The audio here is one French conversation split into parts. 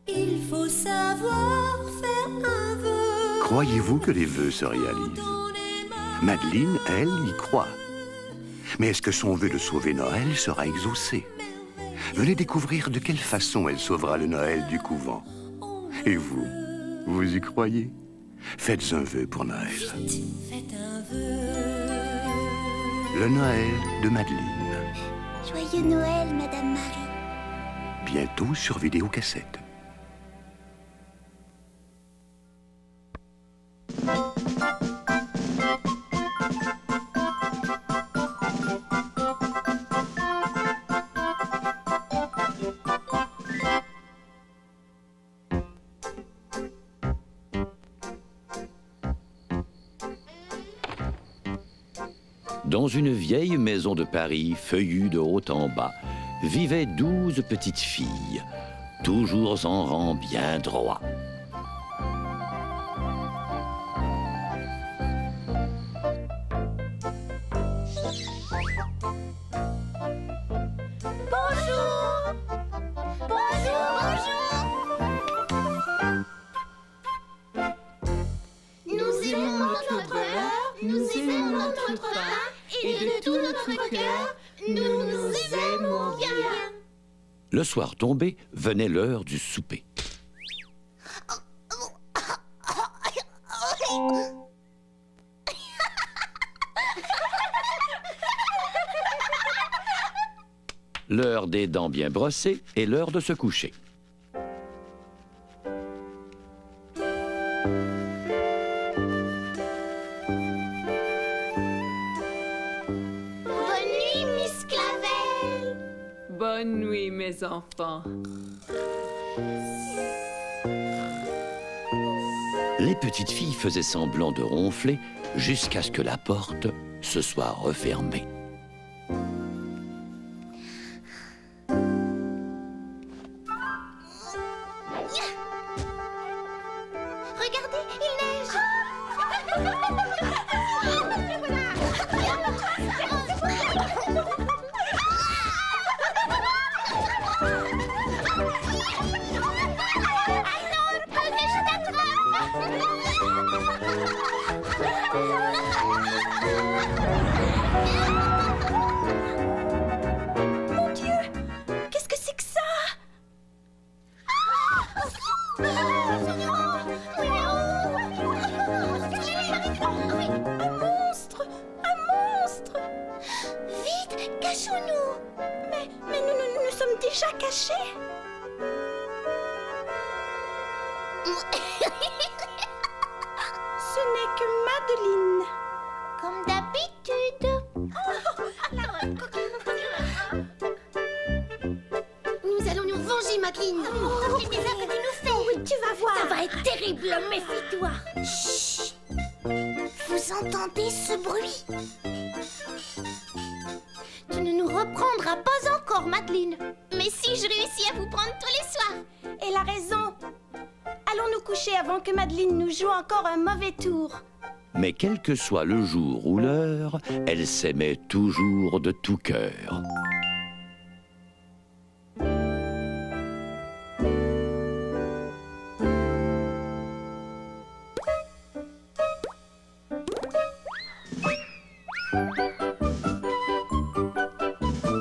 Il faut savoir faire un vœu. Croyez-vous que les vœux se réalisent? Madeleine, elle, y croit. Mais est-ce que son vœu de sauver Noël sera exaucé? Venez découvrir de quelle façon elle sauvera le Noël du couvent. Et vous, vous y croyez? Faites un vœu pour Noël. Vite, faites un vœu. Le Noël de Madeleine. Joyeux Noël, Madame Marie. Bientôt sur vidéocassette. Dans une vieille maison de Paris, feuillue de haut en bas, vivaient 12 petites filles, toujours en rang bien droit. Bonjour. Nous aimons notre beurre, nous aimons notre pain, et de tout notre cœur, nous nous aimons bien. Le soir tombé, venait l'heure du souper. L'heure des dents bien brossées et l'heure de se coucher. Bonne nuit, Miss Clavel. Bonne nuit, mes enfants. Les petites filles faisaient semblant de ronfler jusqu'à ce que la porte se soit refermée. Regardez, il neige. Mon Dieu, qu'est-ce que c'est que ça? Un monstre! Un monstre! Vite, cachons-nous. Mais nous sommes déjà cachés. Ce n'est que Madeleine. Comme d'habitude. Nous allons nous venger, Madeleine. Qu'est-ce que tu nous fais? Oui, tu vas voir. Ça va être terrible, méfie-toi. Chut. Vous entendez ce bruit? Tu ne nous reprendras pas encore, Madeleine. Mais si je réussis à vous prendre tous les soirs. Elle a raison. Allons nous coucher avant que Madeleine nous joue encore un mauvais tour. Mais quel que soit le jour ou l'heure, elle s'aimait toujours de tout cœur.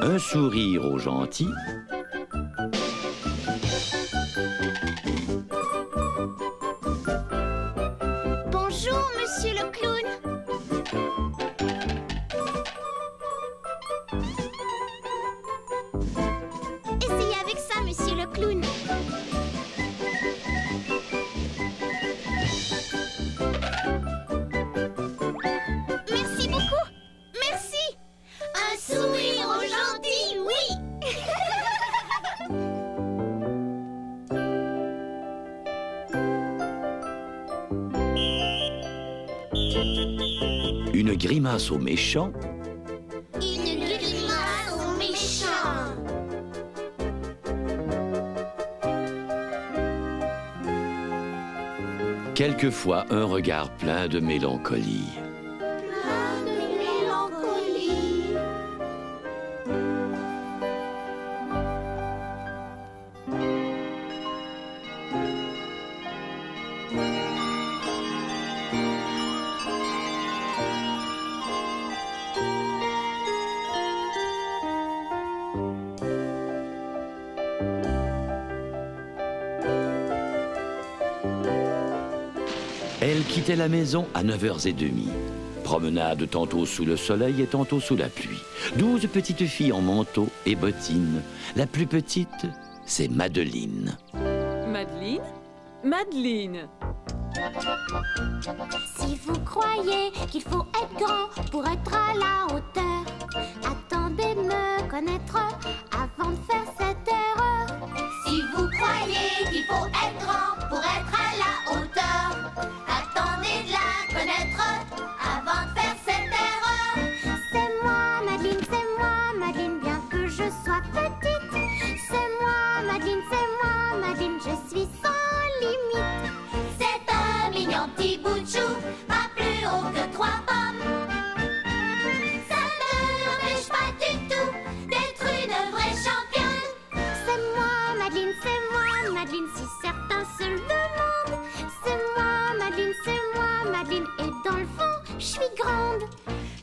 Un sourire aux gentils, Bonjour, monsieur le clown. Essayez avec ça, monsieur le clown. Merci beaucoup. Merci. Un sourire aux gentils, oui. une grimace aux méchants, Une grimace aux méchants. quelquefois un regard plein de mélancolie. Plein de mélancolie. quittait la maison à 9h30. Promenade tantôt sous le soleil et tantôt sous la pluie. 12 petites filles en manteau et bottines. La plus petite, c'est Madeleine. Madeleine? Madeleine! Si vous croyez qu'il faut être grand pour être à la hauteur, attendez de me connaître avant de faire cette erreur. Si vous croyez qu'il faut être grand pour être à la hauteur, attendez de la connaître avant de faire cette erreur. C'est moi, Madeleine, bien que je sois petite. C'est moi, Madeleine, je suis sans limite. C'est un mignon petit bout de chou, pas plus haut que 3 pommes. Ça ne m'empêche pas du tout d'être une vraie championne. C'est moi, Madeleine, si certains se le demandent. C'est moi, Madeleine, et dans le fond, je suis grande.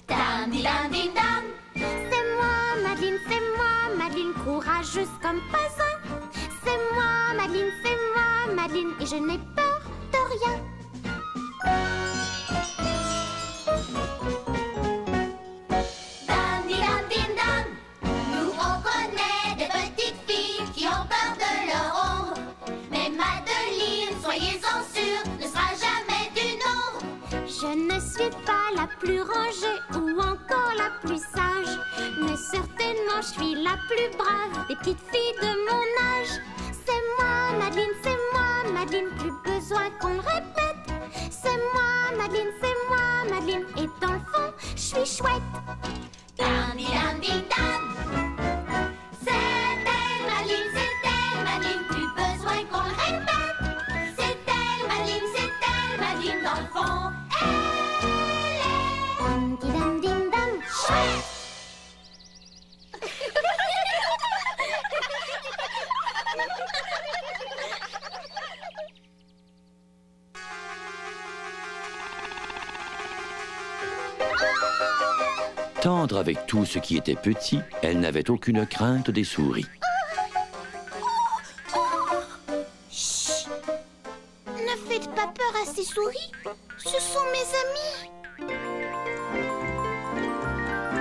Dam, di dam, dim dam. C'est moi, Madeleine, courageuse comme pas un. C'est moi, Madeleine, et je n'ai peur de rien. Dam, di dam, dim dam. Nous on connaît des petites filles qui ont peur de leur ombre. Mais Madeleine, soyez-en sûrs, ne sera jamais d'une ombre. Je ne suis pas la plus rangée ou encore la plus sage, mais certainement je suis la plus brave des petites filles de mon âge. C'est moi, Madeleine, plus besoin qu'on le répète. C'est moi, Madeleine, et dans le fond, je suis chouette. Dam, di dam, dim dam. C'est elle, Madeleine, plus besoin qu'on le répète. C'est elle, Madeleine, dans le fond, elle est Dam, di dam, dim dam. chouette. Tendre avec tout ce qui était petit, elle n'avait aucune crainte des souris. Chut! Ne faites pas peur à ces souris, ce sont mes amis.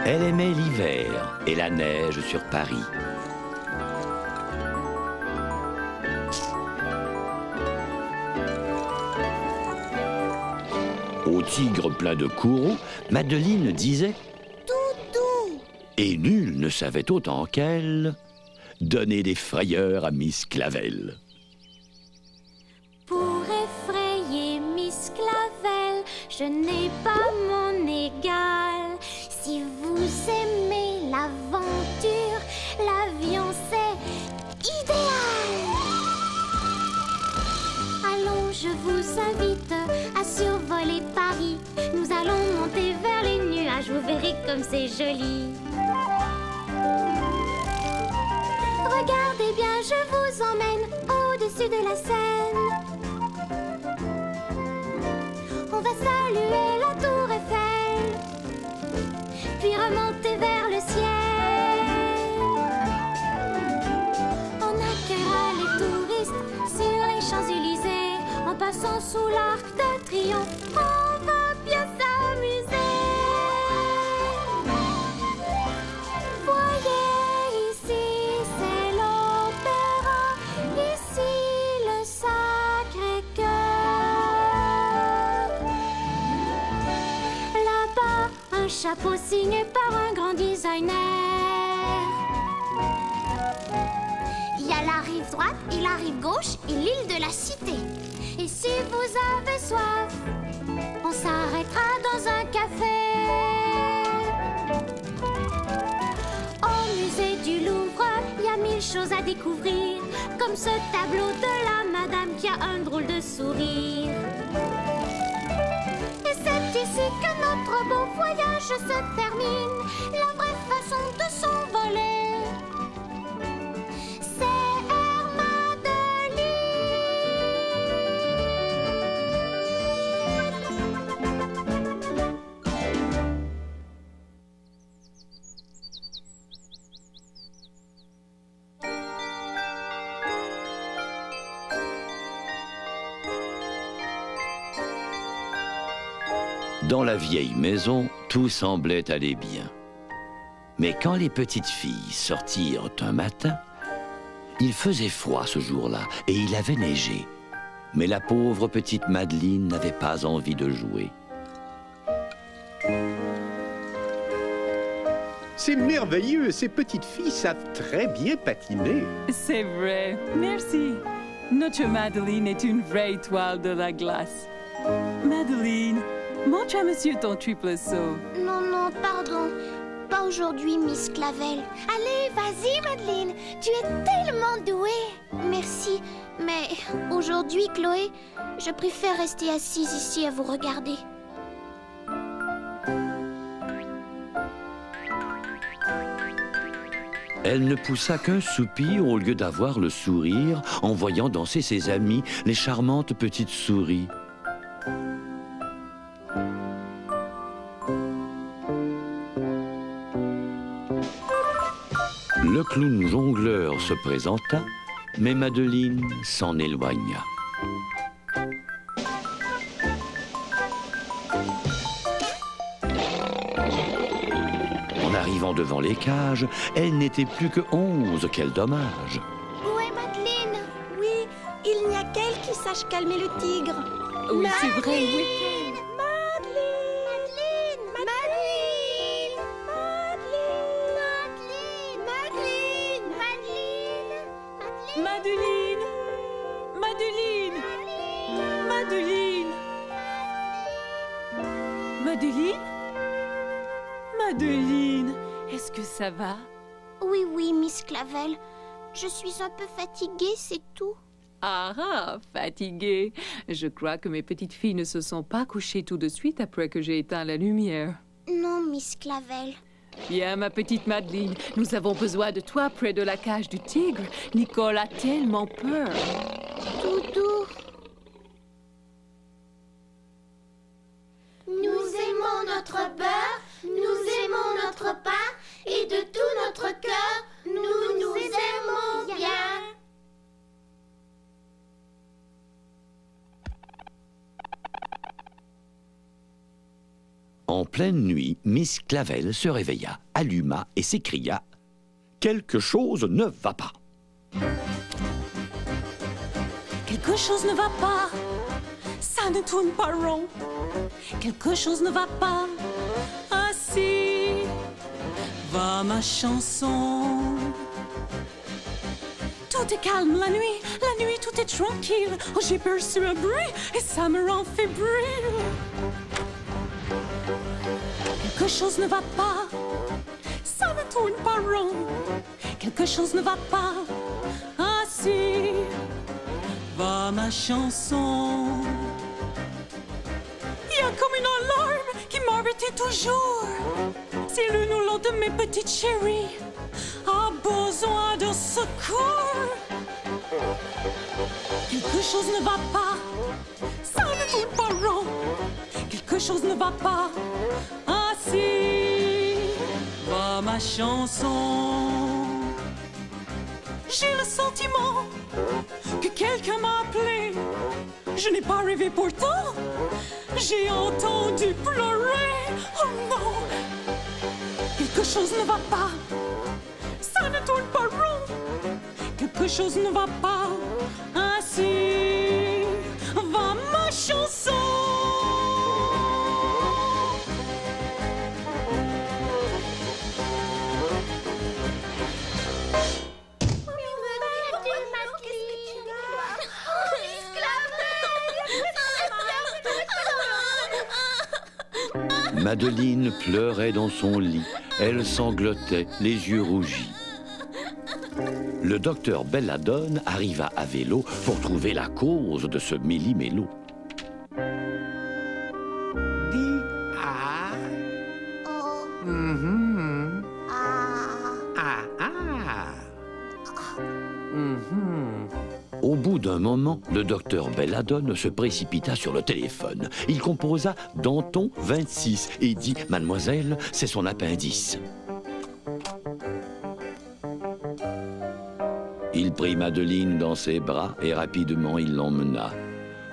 Elle aimait l'hiver et la neige sur Paris. Au tigre plein de courroux, Madeleine disait Doudou! et nul ne savait autant qu'elle donner des frayeurs à Miss Clavel. Pour effrayer Miss Clavel, je n'ai pas mon égal. Si vous aimez l'aventure, l'avion c'est idéal. Allons, je vous invite à survoler Paris. Nous allons monter vers les nuages, vous verrez comme c'est joli. Regardez bien, je vous emmène au-dessus de la Seine. On va saluer la tour Eiffel, puis remonter vers le ciel. On accueillera les touristes sur les Champs-Élysées. En passant sous l'Arc de Triomphe, on va bien s'amuser. Voyez ici, c'est l'opéra, ici le Sacré-Cœur. Là-bas, un chapeau signé par un grand designer. Il y a la rive droite et la rive gauche et l'île de la Cité. Et si vous avez soif, on s'arrêtera dans un café. Au musée du Louvre, il y a 1000 choses à découvrir, comme ce tableau de la madame qui a un drôle de sourire. Et c'est ici que notre beau voyage se termine, la vraie façon de s'envoler. C'est Air Madeleine. Dans la vieille maison, tout semblait aller bien. Mais quand les petites filles sortirent un matin, il faisait froid ce jour-là et il avait neigé. Mais la pauvre petite Madeleine n'avait pas envie de jouer. C'est merveilleux, ces petites filles savent très bien patiner. C'est vrai, merci. Notre Madeleine est une vraie étoile de la glace. Madeleine, montre à monsieur ton triple saut. Non, non, pardon. Pas aujourd'hui, Miss Clavel. Allez, vas-y, Madeleine. Tu es tellement douée. Merci. Mais aujourd'hui, Chloé, je préfère rester assise ici à vous regarder. Elle ne poussa qu'un soupir au lieu d'avoir le sourire en voyant danser ses amies, les charmantes petites souris. Le clown jongleur se présenta, mais Madeleine s'en éloigna. En arrivant devant les cages, elle n'était plus que 11, quel dommage! Où est Madeleine? Oui, il n'y a qu'elle qui sache calmer le tigre. Oui, c'est vrai, oui. Madeleine! Madeleine! Madeleine! Madeleine? Madeleine, est-ce que ça va? Oui, oui, Miss Clavel. Je suis un peu fatiguée, c'est tout. Ah, fatiguée. Je crois que mes petites filles ne se sont pas couchées tout de suite après que j'ai éteint la lumière. Non, Miss Clavel. Bien, ma petite Madeleine, nous avons besoin de toi près de la cage du tigre. Nicole a tellement peur. Doudou. Nous aimons notre beurre, nous aimons notre pain, et de tout notre cœur, nous nous aimons bien. En pleine nuit, Miss Clavel se réveilla, alluma et s'écria « Quelque chose ne va pas !» Quelque chose ne va pas, ça ne tourne pas rond. Quelque chose ne va pas, ah si, va ma chanson. Tout est calme la nuit tout est tranquille. Oh, j'ai perçu un bruit et ça me rend fébrile. Quelque chose ne va pas, ça ne tourne pas rond. Quelque chose ne va pas, ah si, va ma chanson. Il y a comme une alarme qui m'arrêtait toujours. Si l'une ou l'autre de mes petites chéries a besoin de secours. Quelque chose ne va pas, ça ne tourne pas rond. Quelque chose ne va pas, ah si, va ma chanson. J'ai le sentiment que quelqu'un m'a appelé. Je n'ai pas rêvé pourtant, j'ai entendu pleurer. Oh non, quelque chose ne va pas, ça ne tourne pas rond. Quelque chose ne va pas, ainsi va ma chanson. Madeleine pleurait dans son lit. Elle sanglotait, les yeux rougis. Le docteur Belladone arriva à vélo pour trouver la cause de ce méli-mélo. Dis ah. Oh, Mhm. ah. Ah ah. Mhm. Au bout d'un moment, le docteur Belladone se précipita sur le téléphone. Il composa Danton 26 et dit « Mademoiselle, c'est son appendice ». Il prit Madeleine dans ses bras et rapidement il l'emmena.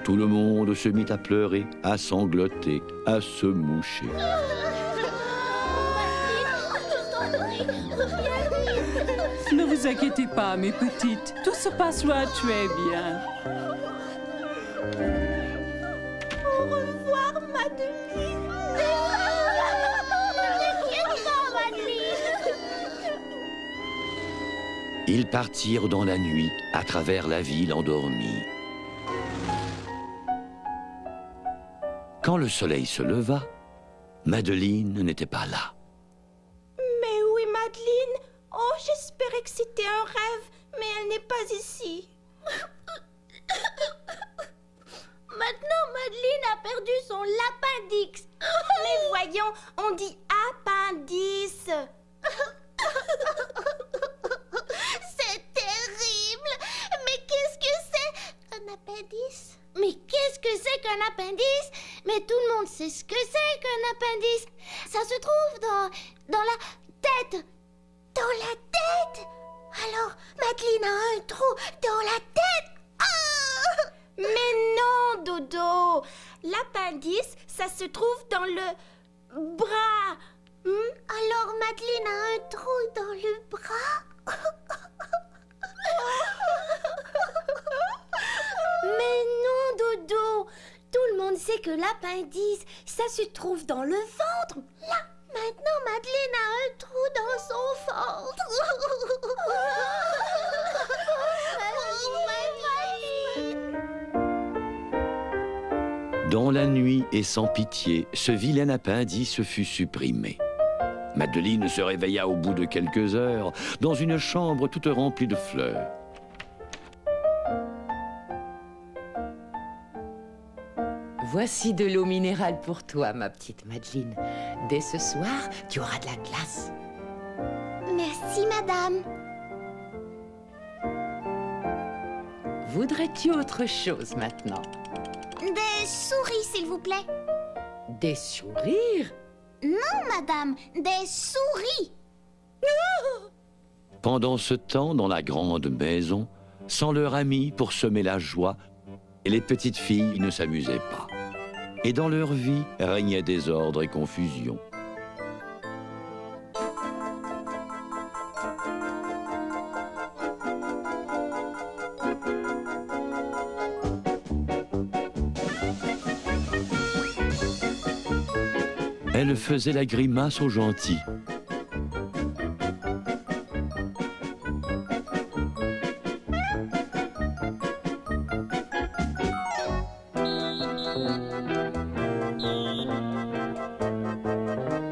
Tout le monde se mit à pleurer, à sangloter, à se moucher. Ne vous inquiétez pas, mes petites. Tout se passera très bien. Au revoir, Madeleine. Ils partirent dans la nuit, à travers la ville endormie. Quand le soleil se leva, Madeleine n'était pas là. Mais où est Madeleine? Oh, j'espérais que c'était un rêve, mais elle n'est pas ici. Maintenant, Madeleine a perdu son lapindix. Mais voyons, on dit appendice. C'est terrible. Mais qu'est-ce que c'est qu'un appendice? Mais qu'est-ce que c'est qu'un appendice? Mais tout le monde sait ce que c'est qu'un appendice. Ça se trouve dans la tête. Dans la tête? Alors, Madeleine a un trou dans la tête. Ah! Mais non, Dodo. L'appendice, ça se trouve dans le bras. Alors, Madeleine a un trou dans le bras? Mais non, Dodo. Tout le monde sait que l'appendice, ça se trouve dans le ventre. Là, maintenant, Madeleine a un trou dans son ventre. Dans la nuit et sans pitié, ce vilain appendice fut supprimé. Madeleine se réveilla au bout de quelques heures dans une chambre toute remplie de fleurs. Voici de l'eau minérale pour toi, ma petite Madeleine. Dès ce soir, tu auras de la glace. Merci, madame. Voudrais-tu autre chose maintenant? Des souris, s'il vous plaît. Des sourires? Non, madame, des souris. Pendant ce temps, dans la grande maison, sans leur ami pour semer la joie, les petites filles ne s'amusaient pas. Et dans leur vie régnait désordre et confusion. Elle faisait la grimace aux gentils.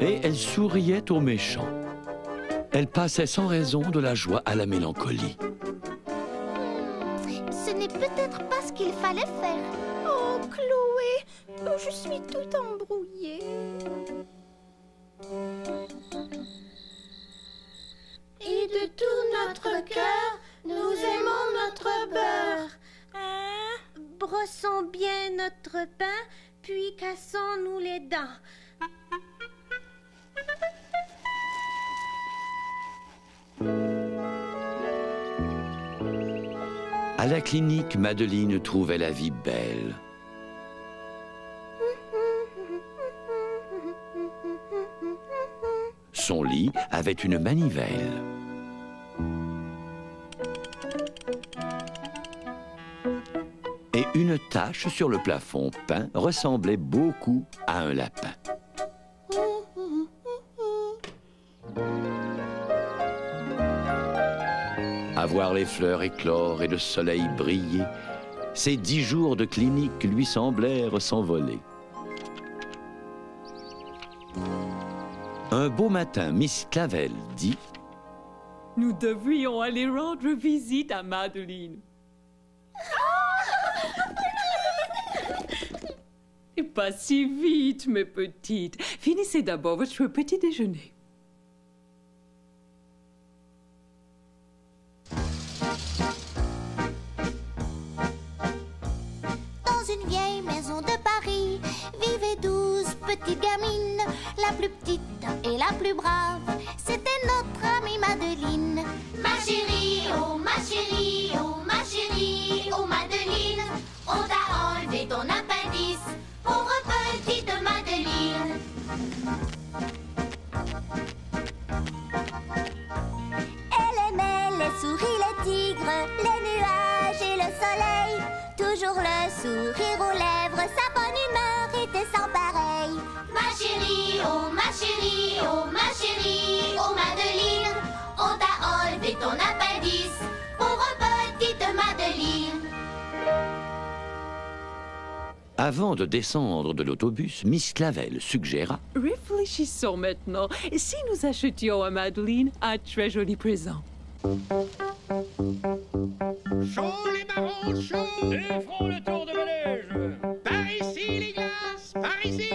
Et elle souriait aux méchants. Elle passait sans raison de la joie à la mélancolie. Ce n'est peut-être pas ce qu'il fallait faire. Oh, Chloé, je suis toute embrouillée. Et de tout notre cœur, nous aimons notre beurre. Brossons bien notre pain, puis cassons-nous les dents. À la clinique, Madeleine trouvait la vie belle. Son lit avait une manivelle. Et une tache sur le plafond peint ressemblait beaucoup à un lapin. À voir les fleurs éclore et le soleil briller, ces 10 jours de clinique lui semblèrent s'envoler. Un beau matin, Miss Clavel dit « Nous devrions aller rendre visite à Madeleine. » Et pas si vite, mes petites. Finissez d'abord votre petit déjeuner. Dans une vieille maison de Paris, vivaient 12 petites gamines. La plus petite et la plus brave, c'était notre amie Madeleine. Ma chérie, oh ma chérie, oh ma chérie, oh Madeleine, on t'a enlevé ton lèvres, les nuages et le soleil. Toujours le sourire aux lèvres, sa bonne humeur était sans pareil. Ma chérie, oh ma chérie, oh ma chérie, oh Madeleine, on t'a enlevé ton appendice, pauvre petite Madeleine. Avant de descendre de l'autobus, Miss Clavel suggéra: Réfléchissons maintenant. Si nous achetions à Madeleine un très joli présent. Chaud les marrons, chaud. Défront le tour de manège. Par ici les glaces, par ici.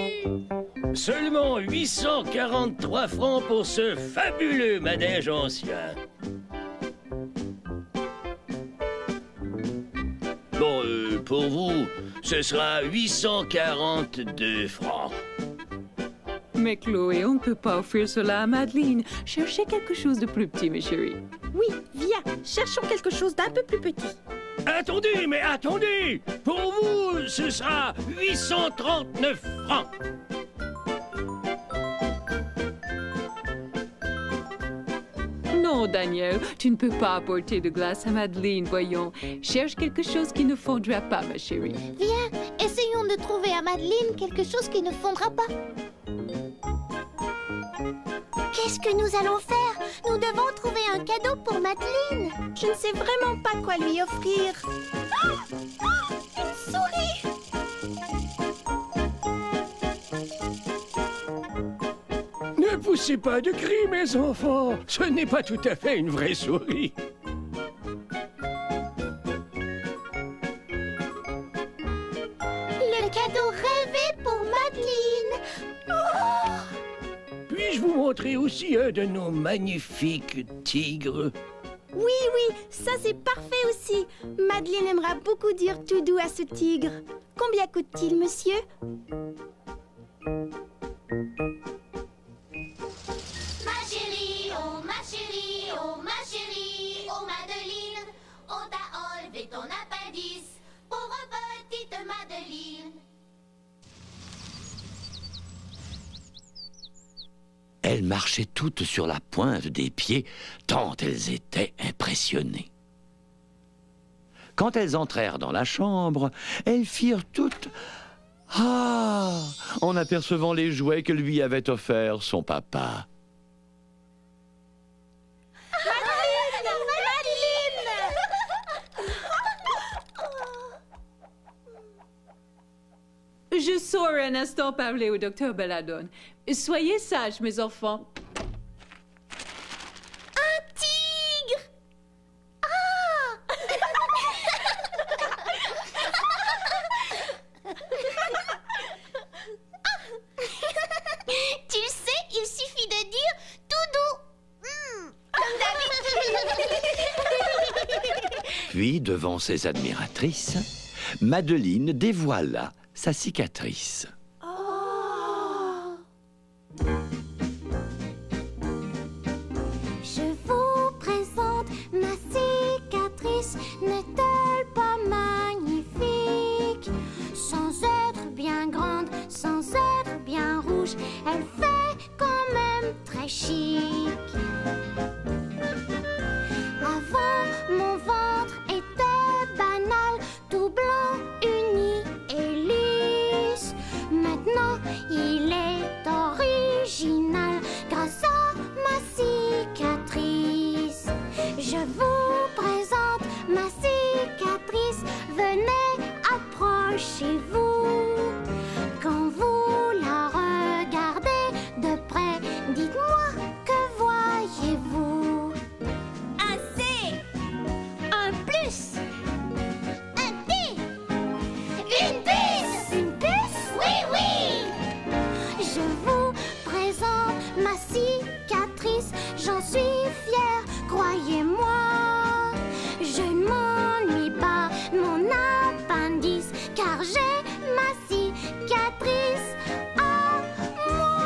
Seulement 843 francs pour ce fabuleux manège ancien. Bon, pour vous, ce sera 842 francs. Mais Chloé, on ne peut pas offrir cela à Madeleine. Cherchez quelque chose de plus petit, mes chéris. Oui, viens, cherchons quelque chose d'un peu plus petit. Attendez, mais attendez! Pour vous, ce sera 839 francs. Non, Daniel, tu ne peux pas apporter de glace à Madeleine, voyons. Cherche quelque chose qui ne fondra pas, ma chérie. Viens, essayons de trouver à Madeleine quelque chose qui ne fondra pas. Qu'est-ce que nous allons faire? Nous devons trouver un cadeau pour Madeleine. Je ne sais vraiment pas quoi lui offrir. Une souris! Ne poussez pas de cris, mes enfants. Ce n'est pas tout à fait une vraie souris. Le cadeau rêvé pour Madeleine. Puis-je vous montrer aussi un de nos magnifiques tigres? Oui, oui, ça c'est parfait aussi. Madeleine aimera beaucoup dire tout doux à ce tigre. Combien coûte-t-il, monsieur? Ma chérie, oh ma chérie, oh ma chérie, oh Madeleine, on t'a enlevé ton appendice, pauvre petite Madeleine. Elles marchaient toutes sur la pointe des pieds, tant elles étaient impressionnées. Quand elles entrèrent dans la chambre, elles firent toutes « Ah !» en apercevant les jouets que lui avait offerts son papa. Je sors un instant parler au docteur Belladone. Soyez sages, mes enfants. Un tigre! Ah! Tu sais, il suffit de dire tout doux. Comme d'habitude. Puis, devant ses admiratrices, Madeleine dévoila sa cicatrice. Je vous présente ma cicatrice. N'est-elle pas magnifique? Sans être bien grande, sans être bien rouge, elle fait quand même très chic. Avant, mon ventre était banal, tout blanc, uni et lisse. Maintenant, il est original grâce à ma cicatrice. Je vous présente ma cicatrice. Venez, approchez-vous. Quand vous la regardez de près, dites-moi, que voyez-vous? Un C, un plus, un T, une puce. Une puce? Oui, oui. Je vous présente ma cicatrice. J'en suis fière, croyez-moi. Je ne m'ennuie pas, mon appendice, car j'ai ma cicatrice à moi.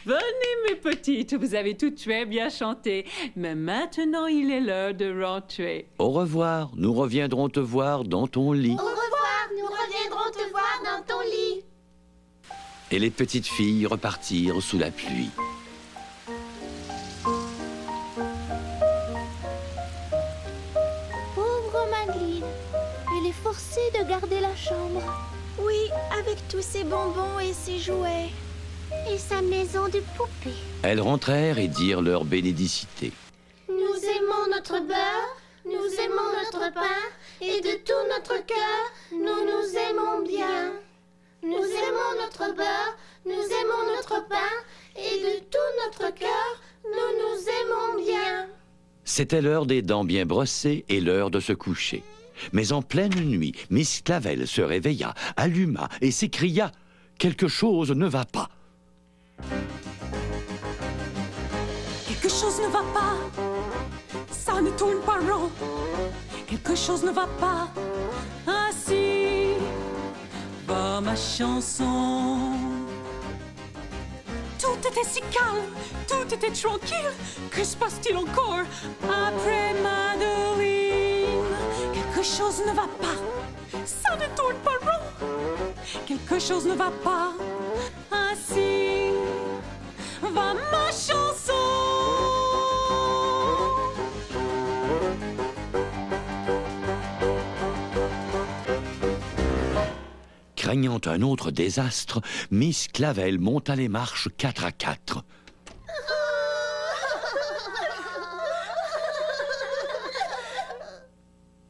Venez, mes petites, vous avez toutes très bien chanté. Mais maintenant, il est l'heure de rentrer. Au revoir, nous reviendrons te voir dans ton lit. Au revoir, nous reviendrons te voir dans ton lit. Et les petites filles repartirent sous la pluie. Pauvre Madeleine, elle est forcée de garder la chambre. Oui, avec tous ses bonbons et ses jouets. Et sa maison de poupée. Elles rentrèrent et dirent leur bénédicité. Nous aimons notre beurre, nous aimons notre pain, et de tout notre cœur, nous nous aimons bien. Nous aimons notre beurre, nous aimons notre pain, et de tout notre cœur, nous nous aimons bien. C'était l'heure des dents bien brossées et l'heure de se coucher. Mais en pleine nuit, Miss Clavel se réveilla, alluma et s'écria « Quelque chose ne va pas !» Quelque chose ne va pas, ça ne tourne pas rond. Quelque chose ne va pas, ainsi va ma chanson. Tout était si calme, tout était tranquille. Que se passe-t-il encore après Madeleine? Quelque chose ne va pas, ça ne tourne pas rond. Quelque chose ne va pas, ainsi va ma chanson. Craignant un autre désastre, Miss Clavel monta les marches 4 à 4.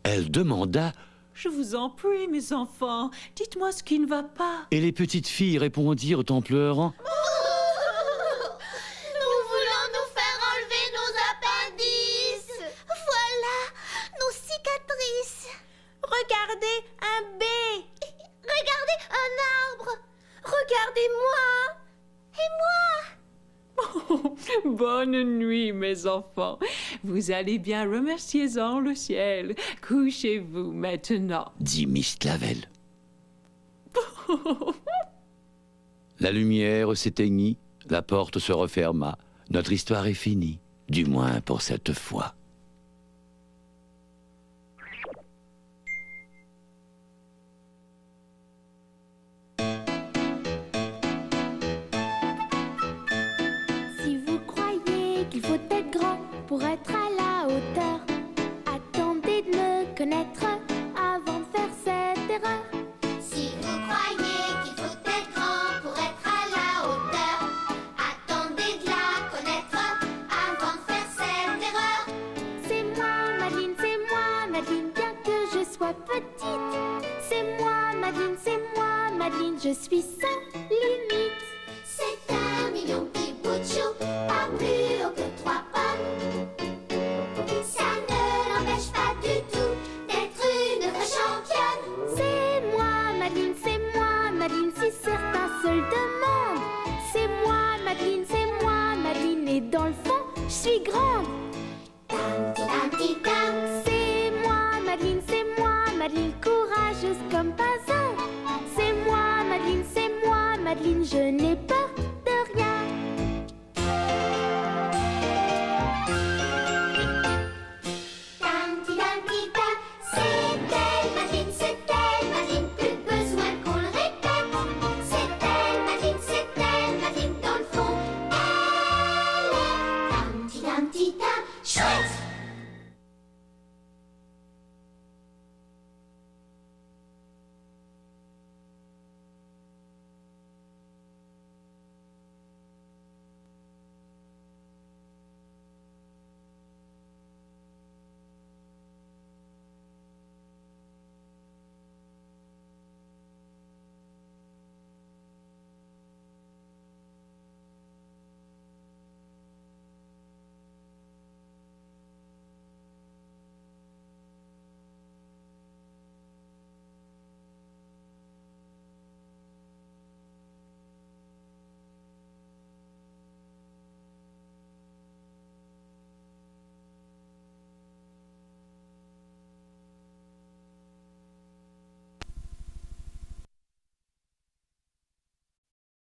Elle demanda « Je vous en prie, mes enfants, dites-moi ce qui ne va pas. » et les petites filles répondirent en pleurant Nous voulons nous faire enlever nos appendices. Voilà nos cicatrices. Regardez, un B. Regardez un arbre. Regardez-moi. Et moi. Bonne nuit, mes enfants. Vous allez bien, remerciez-en le ciel. Couchez-vous maintenant. dit Miss Clavel. La lumière s'éteignit, la porte se referma. Notre histoire est finie, du moins pour cette fois. Si vous croyez qu'il faut être grand pour être à la hauteur, attendez de me connaître avant de faire cette erreur. Si vous croyez qu'il faut être grand pour être à la hauteur, attendez de la connaître avant de faire cette erreur. C'est moi, Madeleine, bien que je sois petite. C'est moi, Madeleine, je suis sans limite. C'est 1 million de petits bouts de chou, pas plus haut que 3 pommes. Ça ne l'empêche pas du tout d'être une vraie championne. C'est moi, Madeleine, si certains se le demandent. C'est moi, Madeleine, et dans le fond, je suis grande. Tam, ti, tam. C'est moi, Madeleine, courageuse comme pas un. C'est moi, Madeleine, je n'ai peur